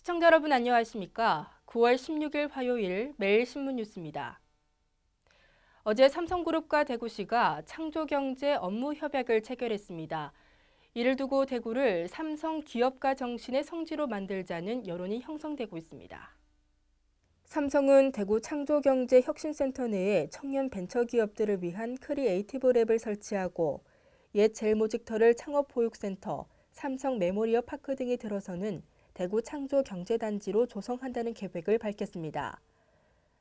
시청자 여러분 안녕하십니까? 9월 16일 화요일 매일 신문 뉴스입니다. 어제 삼성그룹과 대구시가 창조경제 업무 협약을 체결했습니다. 이를 두고 대구를 삼성 기업가 정신의 성지로 만들자는 여론이 형성되고 있습니다. 삼성은 대구 창조경제혁신센터 내에 청년 벤처기업들을 위한 크리에이티브 랩을 설치하고 옛 젤모직터를 창업보육센터, 삼성 메모리어 파크 등이 들어서는 대구 창조경제단지로 조성한다는 계획을 밝혔습니다.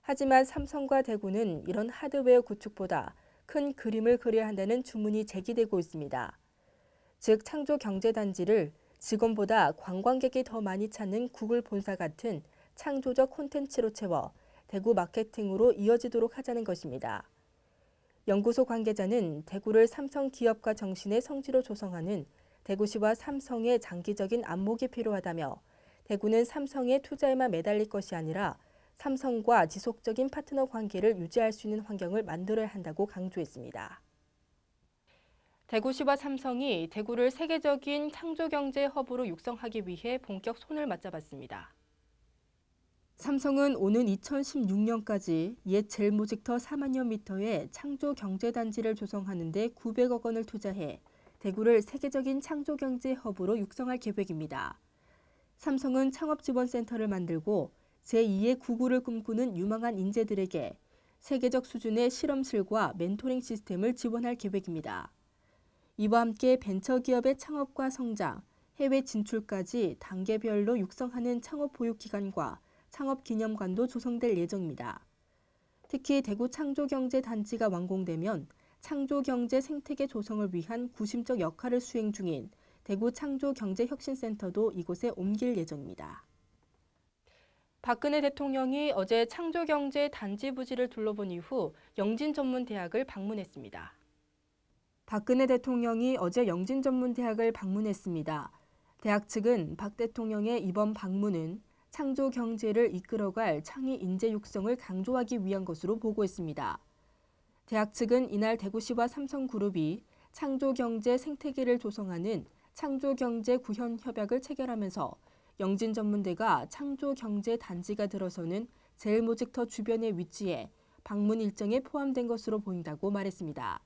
하지만 삼성과 대구는 이런 하드웨어 구축보다 큰 그림을 그려야 한다는 주문이 제기되고 있습니다. 즉 창조경제단지를 직원보다 관광객이 더 많이 찾는 구글 본사 같은 창조적 콘텐츠로 채워 대구 마케팅으로 이어지도록 하자는 것입니다. 연구소 관계자는 대구를 삼성 기업가 정신의 성지로 조성하는 대구시와 삼성의 장기적인 안목이 필요하다며 대구는 삼성의 투자에만 매달릴 것이 아니라 삼성과 지속적인 파트너 관계를 유지할 수 있는 환경을 만들어야 한다고 강조했습니다. 대구시와 삼성이 대구를 세계적인 창조경제 허브로 육성하기 위해 본격 손을 맞잡았습니다. 삼성은 오는 2016년까지 옛 젤모직터 4만여 미터의 창조경제단지를 조성하는 데 900억 원을 투자해 대구를 세계적인 창조경제 허브로 육성할 계획입니다. 삼성은 창업지원센터를 만들고 제2의 구글을 꿈꾸는 유망한 인재들에게 세계적 수준의 실험실과 멘토링 시스템을 지원할 계획입니다. 이와 함께 벤처기업의 창업과 성장, 해외 진출까지 단계별로 육성하는 창업보육기관과 창업기념관도 조성될 예정입니다. 특히 대구 창조경제단지가 완공되면 창조경제 생태계 조성을 위한 구심적 역할을 수행 중인 대구 창조경제혁신센터도 이곳에 옮길 예정입니다. 박근혜 대통령이 어제 창조경제 단지 부지를 둘러본 이후 영진전문대학을 방문했습니다. 박근혜 대통령이 어제 영진전문대학을 방문했습니다. 대학 측은 박 대통령의 이번 방문은 창조경제를 이끌어갈 창의 인재 육성을 강조하기 위한 것으로 보고했습니다. 대학 측은 이날 대구시와 삼성그룹이 창조경제 생태계를 조성하는 창조경제 구현 협약을 체결하면서 영진전문대가 창조경제 단지가 들어서는 젤모직터 주변에 위치해 방문 일정에 포함된 것으로 보인다고 말했습니다.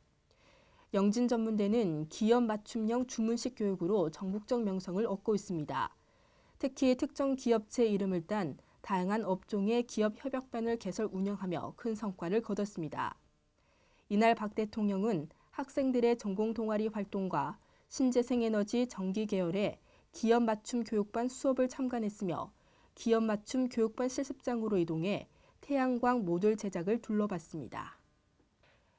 영진전문대는 기업 맞춤형 주문식 교육으로 전국적 명성을 얻고 있습니다. 특히 특정 기업체 이름을 딴 다양한 업종의 기업 협약반을 개설 운영하며 큰 성과를 거뒀습니다. 이날 박 대통령은 학생들의 전공 동아리 활동과 신재생에너지 전기 계열의 기업 맞춤 교육반 수업을 참관했으며 기업 맞춤 교육반 실습장으로 이동해 태양광 모듈 제작을 둘러봤습니다.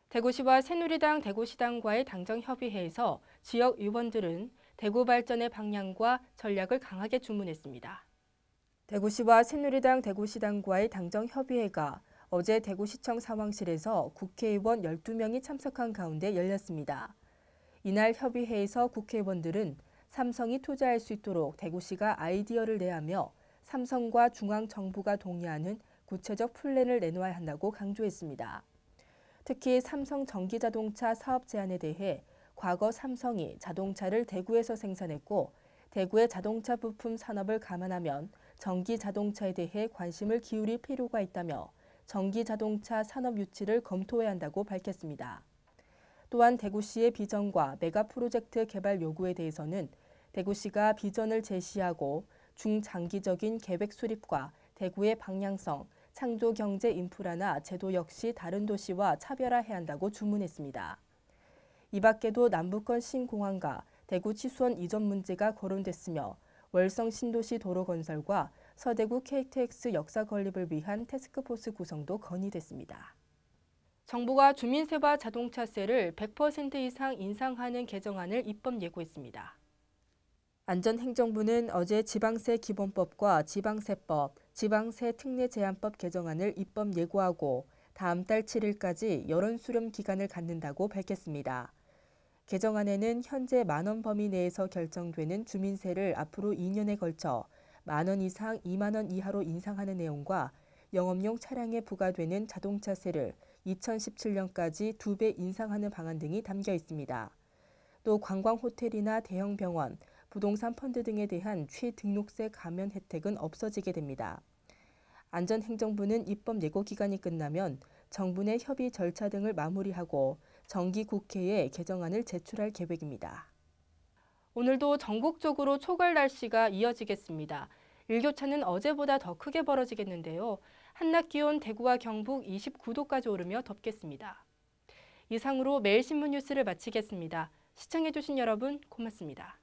대구시와 새누리당 대구시당과의 당정협의회에서 지역 의원들은 대구 발전의 방향과 전략을 강하게 주문했습니다. 대구시와 새누리당 대구시당과의 당정협의회가 어제 대구시청 상황실에서 국회의원 12명이 참석한 가운데 열렸습니다. 이날 협의회에서 국회의원들은 삼성이 투자할 수 있도록 대구시가 아이디어를 내야하며 삼성과 중앙정부가 동의하는 구체적 플랜을 내놓아야 한다고 강조했습니다. 특히 삼성 전기자동차 사업 제안에 대해 과거 삼성이 자동차를 대구에서 생산했고 대구의 자동차 부품 산업을 감안하면 전기자동차에 대해 관심을 기울일 필요가 있다며 전기자동차 산업 유치를 검토해야 한다고 밝혔습니다. 또한 대구시의 비전과 메가 프로젝트 개발 요구에 대해서는 대구시가 비전을 제시하고 중장기적인 계획 수립과 대구의 방향성, 창조경제 인프라나 제도 역시 다른 도시와 차별화해야 한다고 주문했습니다. 이 밖에도 남북권 신공항과 대구 치수원 이전 문제가 거론됐으며 월성 신도시 도로 건설과 서대구 KTX 역사 건립을 위한 태스크포스 구성도 건의됐습니다. 정부가 주민세와 자동차세를 100% 이상 인상하는 개정안을 입법 예고했습니다. 안전행정부는 어제 지방세 기본법과 지방세법, 지방세 특례 제한법 개정안을 입법 예고하고 다음 달 7일까지 여론 수렴 기간을 갖는다고 밝혔습니다. 개정안에는 현재 만원 범위 내에서 결정되는 주민세를 앞으로 2년에 걸쳐 만원 이상 2만 원 이하로 인상하는 내용과 영업용 차량에 부과되는 자동차세를 2017년까지 2배 인상하는 방안 등이 담겨 있습니다. 또 관광호텔이나 대형 병원, 부동산 펀드 등에 대한 취등록세 감면 혜택은 없어지게 됩니다. 안전행정부는 입법 예고 기간이 끝나면 정부 내 협의 절차 등을 마무리하고 정기 국회에 개정안을 제출할 계획입니다. 오늘도 전국적으로 초걸 날씨가 이어지겠습니다. 일교차는 어제보다 더 크게 벌어지겠는데요. 한낮 기온 대구와 경북 29도까지 오르며 덥겠습니다. 이상으로 매일신문 뉴스를 마치겠습니다. 시청해주신 여러분 고맙습니다.